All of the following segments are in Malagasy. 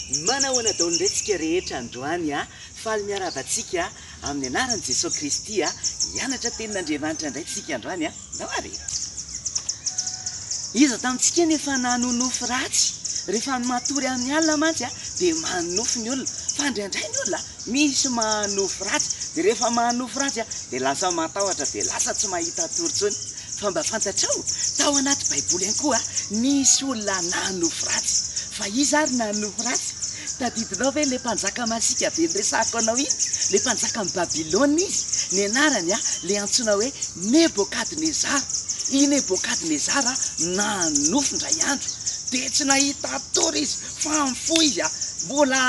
Manahoana daholo indray tsika rehetra androany faly miaravatsika amin'ny anaran'i Jesosy Kristy hianatra tenin'Andriamanitra indray tsika androany Dawary. Iza tamintsika nefa nanonofo ratsy rehefa matory amin'ny alina mantsy dia manofo ny olona fa indraindray ny olona misy manofo ratsy dia rehefa manofo ratsy dia lasa matahotra dia lasa tsy mahita torontsony. Fa mba fantatrao tao anaty baiboly ihany koa nisy olona nanofo ratsy fa izy ary nanofo ratsy. Tadidinao ve le mpanjaka masika be niresahako anao iny, le mpanjaka amin'ny Babilôna izy, ny anarany le antsoina hoe Nebokadnezara. I Nebokadnezara nanofo indray andro dia tsy nahita tory izy fa mifoha izy mbola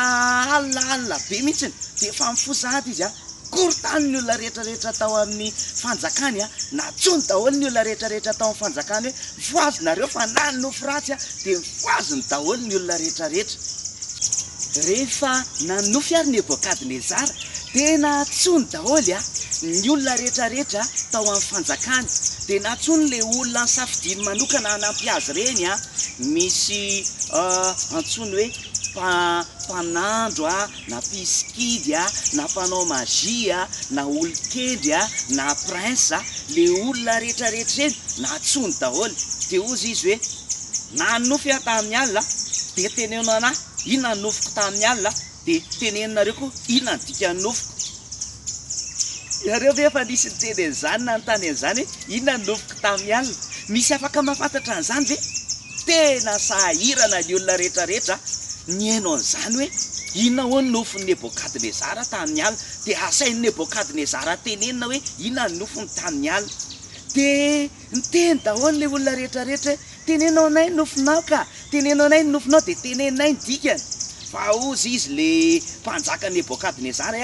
alina be mihitsiny dia fa mifoha sahady izy korotany ny olona rehetrarehetra tao amin'ny fanjakany natsony daholo ny olona rehetrarehetra tao amin'ny fanjakany hoe voazonareo fa nanofo ratsy dia voazony daholo ny olona rehetrarehetra. Rehefa nanofy ary Nebokadnezara dia natsony daholo ny olona rehetrarehetra tao amin'ny fanjakany dia natsony le olona safidiny manokana hanampy azy reny misy antsony hoe mpanandro na piskidy na mpanao magia na olokendry na prince le olona rehetrarehetra reny natsony daholo dia ozy izy hoe nanofy tamin'ny alina dia tenenao anahy inona nofoko tamin'ny alina dia teneninareo koa inona dika nofoko. Iareo ve efa nisy niteny an'izany na nitany an'izany hoe inona nofoko tamin'ny alina? Misy afaka mahafantatra an'izany ve? Tena sahirana ny olona rehetrarehetra ny haino an'izany hoe inona hono nofony Nebokadnezara tamin'ny alina dia asain'ny Nebokadnezara tenenina hoe inona nofony tamin'ny alina dia niteny daholo le olona rehetrarehetra tenenao anay nofonao ka tenenao anay nofonao dia teneninay ny dikany. Fa ozy izy le mpanjaka Nebokadnezara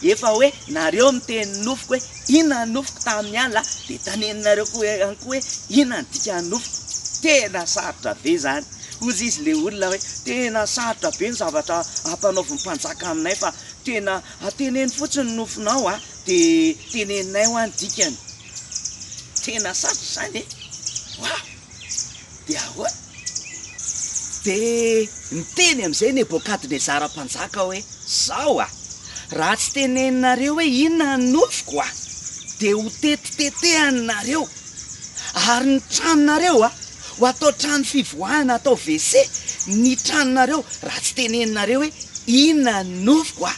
efa hoe nareo miteny nofoko hoe inona nofoko tamin'ny alina dia taneninareo koa ihany koa hoe inona ny dikany nofoko. Tena sarotra be zany. Ozy izy le olona hoe tena sarotra be ny zavatra ampanaovy mpanjaka aminay fa tena ateneny fotsiny nofonao dia teneninay ho any dikany. Tena sarotra zany wow. Dia ahoana dia niteny amin'izay Nebokadnezara mpanjaka hoe zao raha tsy teneninareo hoe inona nofoko dia ho tetitetehaninareo ary ny tranonareo ho atao trano fivoahana atao WC ny tranonareo raha tsy teneninareo hoe inona nofoko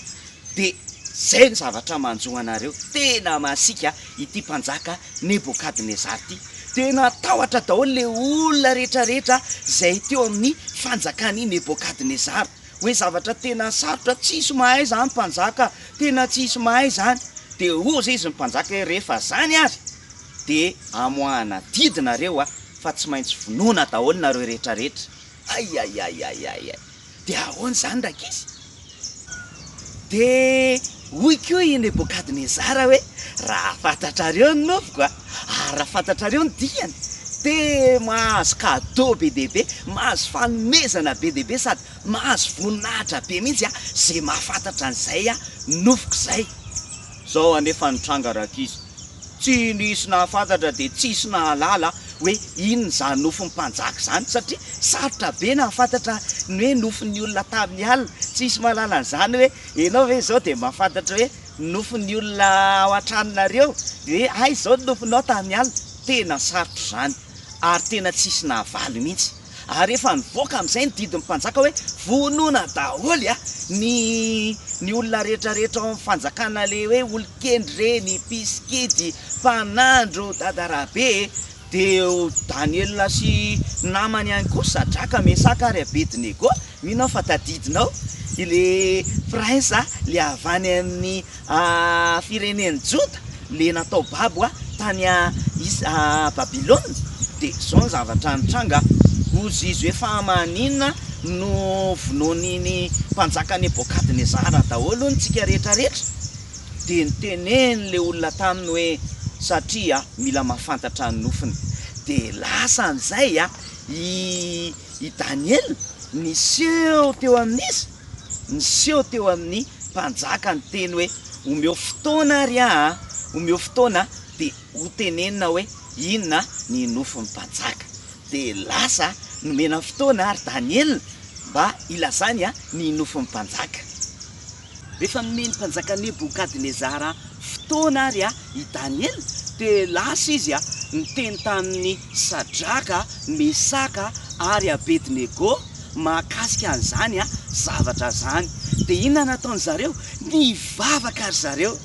dia zay ny zavatra manjoanareo. Tena masika ity mpanjaka Nebokadnezara ity. Tena tahotra daholo le olona rehetrarehetra izay teo amin'ny fanjakany Nebokadnezara hoe zavatra tena sarotra tsisy mahay zany mpanjaka, tena tsisy mahay zany. Dia ozy izy ny mpanjaka hoe rehefa zany ary dia amoahana didinareo fa tsy maintsy vonoana daholo nareo rehetrarehetra. Ay. Dia ahoana zany rakizy? Dia hoy koa i Nebokadnezara hoe raha fantatrareo ny nofoko ary raha fantatrareo ny dikany dia mahazo cadeau be dehibe, mahazo fanomezana be dehibe sady mahazo voninahitra be mihitsy zay mahafantatra an'izay nofoko izay. Zao anefa nitranga rakizy tsy nisy nahafantatra dia tsisy nahalala hoe inona zany nofon'ny mpanjaka zany satria sarotra be nahafantatra ny hoe nofon'ny olona tamin'ny alina. Tsisy mahalala an'izany hoe ianao ve zao dia mahafantatra hoe nofon'ny olona ao an-tranonareo hoe izao ny nofonao tamin'ny alina. Tena sarotra zany ary tena tsisy nahavaly mihitsy. Ary efa nivoaka amin'izay ny didin'ny mpanjaka hoe vonoana daholo ny olona rehetrarehetra ao amin'ny fanjakana le hoe olokendry reny, piskidy, mpanandro, dadarabe dia Daniela sy namany ihany koa Sadraka, Mesaka ary Abednego. Minao fa tadidinao ile prince le avy any amin'ny fireneny Joda le natao babo tany Babilôna. Dia zao ny zavatra nitranga. Ozy izy hoe fa maninona no vonoan'ny mpanjaka Nebokadnezara daholo ntsika rehetrarehetra dia niteneny le olona taminy hoe satria mila mahafantatra ny nofony. Dia lasa amin'izay i Daniel niseho teo amin'izy, niseho teo amin'ny mpanjaka ny teny hoe omeo fotoana ary omeo fotoana dia ho tenenina hoe inona ny nofon'ny mpanjaka. Dia lasa nomena fotoana ary Daniel mba ilazany ny nofon'ny mpanjaka. Rehefa nomeny mpanjaka Nebokadnezara fotoana ary i Daniel dia lasa izy niteny tamin'ny Sadraka, Mesaka ary Abednego mahakasika an'izany zavatra zany. Dia inona nataony zareo? Nivavaka ry zareo.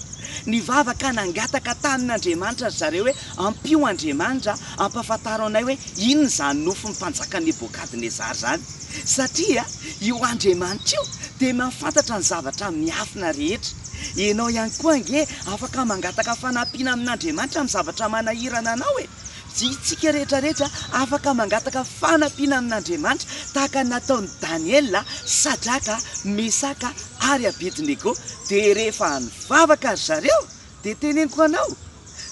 Nivavaka nangataka tanin'Andriamanitra ry zareo hoe ampio Andriamanitra ampafantaro anay hoe inona zany nofon'ny mpanjaka Nebokadnezara zany. Satria io Andriamanitra io dia mahafantatra ny zavatra miafina rehetra. Ianao ihany koa ange afaka mangataka fanampiana amin'Andriamanitra amin'ny zavatra manahirana anao e. Tsika rehetrarehetra afaka mangataka fanampiana amin'Andriamanitra tahaka nataon'ny Daniel, Sadraka, Mesaka ary Abednego. Dia rehefa nivavaka ry zareo dia teneniko anao,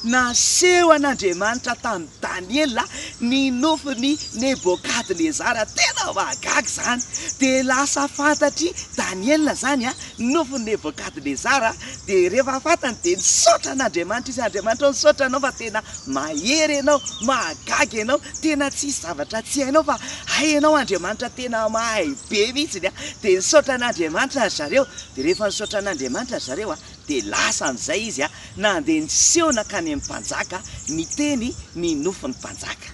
naseho an'Andriamanitra tamin'ny Daniel ny nofon'ny Nebokadnezara. Tena mahagaga zany. Dia lasa fantatry Daniel zany nofon'ny Nebokadnezara. Dia rehefa fantany dia nisaotra an'Andriamanitra izy. Andriamanitra nisaotra anao fa tena mahery ianao, mahagaga ianao, tena tsisy zavatra tsy hainao fa hainao Andriamanitra tena mahay be mihitsy. Dia nisaotra an'Andriamanitra ry zareo. Dia rehefa nisaotra an'Andriamanitra ry zareo dia lasa amin'izay izy nandeha niseho nakany amin'ny mpanjaka niteny ny nofon'ny mpanjaka.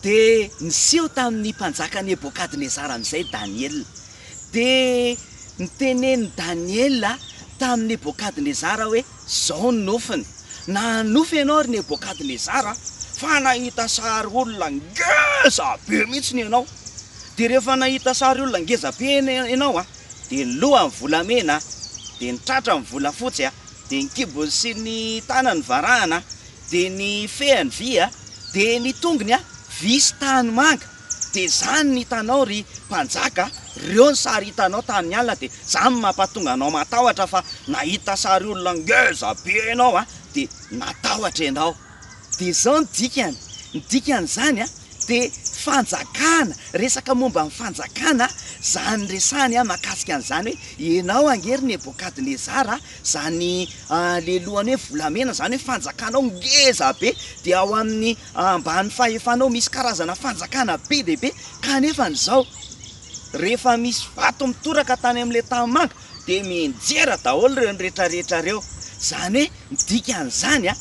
Dia niseho tamin'ny mpanjaka Nebokadnezara amin'izay Daniel. Dia niteneny Daniel tamin'ny Nebokadnezara hoe zao ny nofiny. Nanofy ianao ry Nebokadnezara fa nahita sary olona ngeza be mihitsy ianao. Dia rehefa nahita sary olona ngeza be ianao dia ny lohany volamena, dia ny tratra ny volafotsy, dia ny kibony sy ny tanany varahana, dia ny fehany vy, dia ny tongony vy sy tany manga. Dia zany ny hitanao ry mpanjaka, reo ny sary hitanao tany alina. Dia zany mampatonga anao matahotra fa nahita sary olona ngeza be ianao dia natahotra ianao. Dia zao ny dikany. Ny dikany zany dia fanjakana, resaka momba amin'ny fanjakana zany resany mahakasika an'izany hoe ianao angery Nebokadnezara, zany lelohany hoe volamena, zany hoe fanjakanao ngeza be. Dia ao amin'ny ambany fahefanao misy karazana fanjakana be dia be. Kanefa n'izao rehefa misy vato mitoraka tany amin'ilay tany manga dia mienjera daholo reo ny rehetrarehetra reo. Zany hoe dikan'izany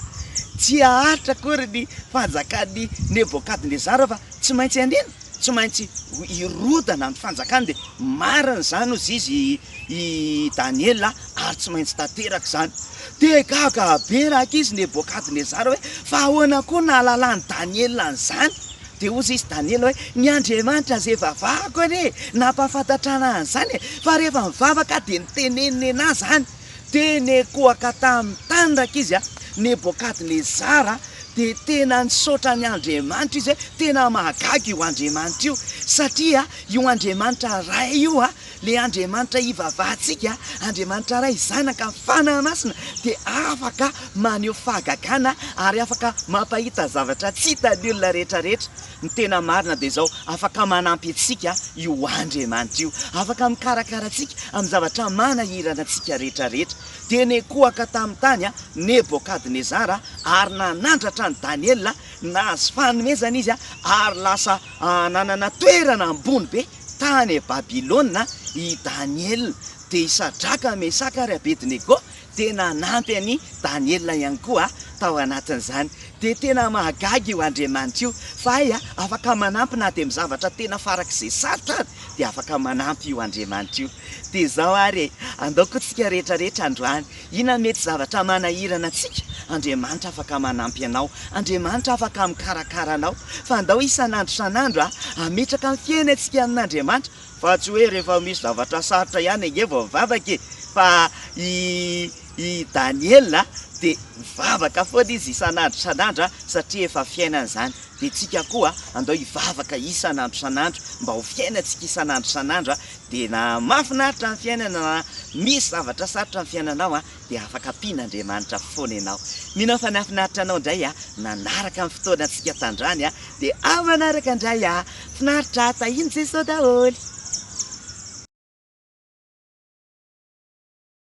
tsy aharitra akory ny fanjakan'ny Nebokadnezara fa tsy maintsy andena, tsy maintsy irodana ny fanjakany. Dia marina zany ozy izy i Daniel ary tsy maintsy tanteraka zany. Dia gaga be raka izy Nebokadnezara hoe fa ahoana koa nahalalany Daniel an'izany. Dia ozy izy Daniel hoe ny Andriamanitra zay vavahako anie nampafantatra an'izany fa rehefa mivavaka dia niteneniny anazy zany. Dia nekoaka tamin'ny tany raka izy Nebokadnezara dia tena nisaotra ny Andriamanitra izy tena mahagaga io Andriamanitra io. Satria io Andriamanitra ray io le Andriamanitra ivavahantsika, Andriamanitra ray zanaka fanahy masina, dia afaka maneho fahagagana ary afaka mampahita zavatra tsy hitan'ny olona rehetrarehetra. Ny tena marina dia zao, afaka manampy antsika io Andriamanitra io, afaka mikarakara antsika amin'ny zavatra manahirana antsika rehetrarehetra. Dia nekoaka tamin'ny tany Nebokadnezara ary nanandratra ny Daniel, nahazo fanomezana izy ary lasa nanana toerana ambony be tany Babilôna i Daniel. Dia i Sadraka, Mesaka ary Abednego dia nanampy any Daniel ihany koa tao anatin'izany. Dia tena mahagaga io Andriamanitra io fa afaka manampy na dia amin'ny zavatra tena farak'izay sarotra ary dia afaka manampy io Andriamanitra io. Dia zao ary andaoko tsika rehetrarehetra androany, inona mety zavatra manahirana antsika, Andriamanitra afaka manampy anao, Andriamanitra afaka mikarakara anao. Fa andao isan'andro san'andro ametraka amin'ny fiainantsika amin'Andriamanitra, fa tsy hoe rehefa misy zavatra sarotra ihany ange vao mivavaka fa i Daniel dia mivavaka foana izy isan'andro san'andro satria efa fiainana izany. Dia tsika koa andao hivavaka isan'andro san'andro mba ho fiainantsika isan'andro san'andro dia na mahafinaritra ny fiainana na misy zavatra sarotra ny fiainanao dia afaka ampian'Andriamanitra foana ianao. Mino fa nahafinaritra anao indray nanaraka amin'ny fotoanantsika tandrany dia amanaraka indray finaritra tahiny Jesosy daholo.